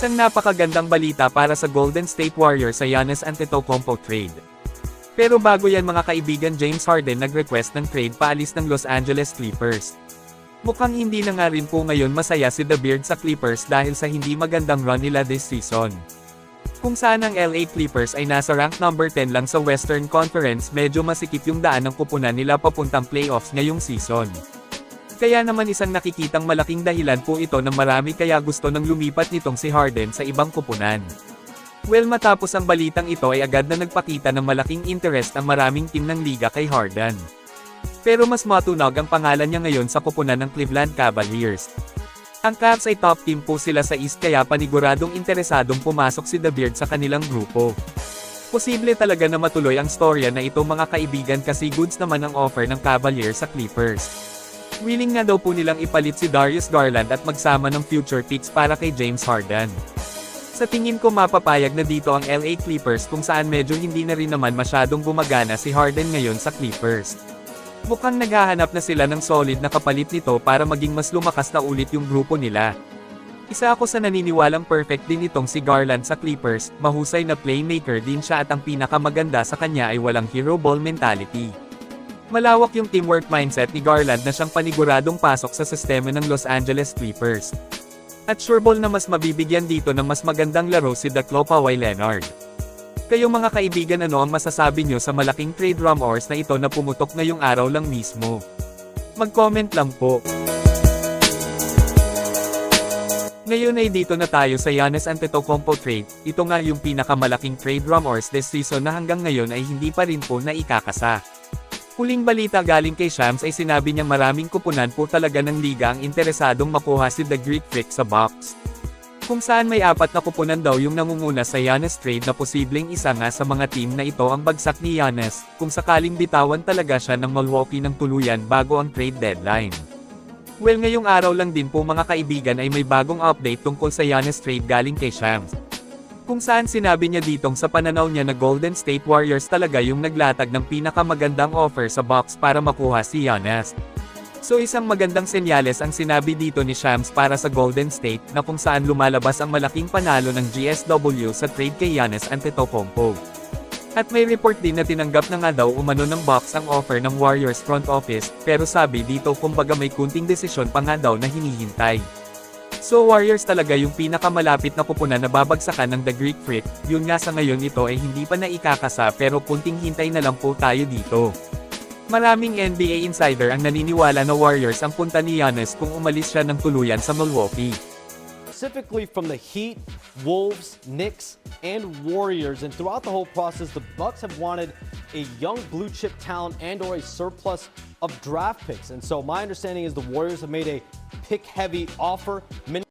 Isang napakagandang balita para sa Golden State Warriors sa Giannis Antetokounmpo trade. Pero bago yan mga kaibigan, James Harden nag-request ng trade paalis ng Los Angeles Clippers. Mukhang hindi na nga rin po ngayon masaya si The Beard sa Clippers dahil sa hindi magandang run nila this season. Kung saan ang LA Clippers ay nasa rank number 10 lang sa Western Conference, medyo masikip yung daan ng kupunan nila papuntang playoffs ngayong season. Kaya naman isang nakikitang malaking dahilan po ito na marami kaya gusto nang lumipat nitong si Harden sa ibang kupunan. Well, matapos ang balitang ito ay agad na nagpakita ng malaking interest ang maraming team ng liga kay Harden. Pero mas matunog ang pangalan niya ngayon sa kupunan ng Cleveland Cavaliers. Ang Cavs ay top team po sila sa East kaya paniguradong interesadong pumasok si The Beard sa kanilang grupo. Posible talaga na matuloy ang storya na ito mga kaibigan kasi goods naman ang offer ng Cavaliers sa Clippers. Willing nga daw po nilang ipalit si Darius Garland at magsama ng future picks para kay James Harden. Sa tingin ko mapapayag na dito ang LA Clippers kung saan medyo hindi na rin naman masyadong gumagana si Harden ngayon sa Clippers. Mukhang naghahanap na sila ng solid na kapalit nito para maging mas lumakas na ulit yung grupo nila. Isa ako sa naniniwalang perfect din itong si Garland sa Clippers, mahusay na playmaker din siya at ang pinakamaganda sa kanya ay walang hero ball mentality. Malawak yung teamwork mindset ni Garland na siyang paniguradong pasok sa sistema ng Los Angeles Clippers. At sureball na mas mabibigyan dito ng mas magandang laro si Kawhi Leonard. Kayo mga kaibigan, ano ang masasabi nyo sa malaking trade rumors na ito na pumutok ngayong araw lang mismo? Mag-comment lang po. Ngayon ay dito na tayo sa Giannis Antetokounmpo trade. Ito nga yung pinakamalaking trade rumors this season na hanggang ngayon ay hindi pa rin po naikakasa. Huling balita galing kay Shams ay sinabi niya maraming kupunan po talaga ng liga ang interesadong makuha si The Greek Freak sa Bucks. Kung saan may 4 na kupunan daw yung nangunguna sa Giannis trade na posibleng isa nga sa mga team na ito ang bagsak ni Giannis, kung sakaling bitawan talaga siya ng Milwaukee ng tuluyan bago ang trade deadline. Well, ngayong araw lang din po mga kaibigan ay may bagong update tungkol sa Giannis trade galing kay Shams. Kung saan sinabi niya ditong sa pananaw niya na Golden State Warriors talaga yung naglatag ng pinakamagandang offer sa Bucks para makuha si Giannis. So isang magandang senyales ang sinabi dito ni Shams para sa Golden State na kung saan lumalabas ang malaking panalo ng GSW sa trade kay Giannis Antetokounmpo. At may report din na tinanggap na nga daw umano ng Bucks ang offer ng Warriors front office, pero sabi dito kumbaga may kunting desisyon pa nga daw na hinihintay. So Warriors talaga yung pinakamalapit na kupunan na babagsakan ng The Greek Freak, yun nga sa ngayon ito ay hindi pa naikakasa pero kunting hintay na lang po tayo dito. Maraming NBA insider ang naniniwala na Warriors ang punta ni Giannis kung umalis siya ng tuluyan sa Milwaukee. Specifically from the Heat, Wolves, Knicks, and Warriors, and throughout the whole process, the Bucks have wanted a young blue chip talent and/or a surplus of draft picks. And so my understanding is the Warriors have made a pick-heavy offer.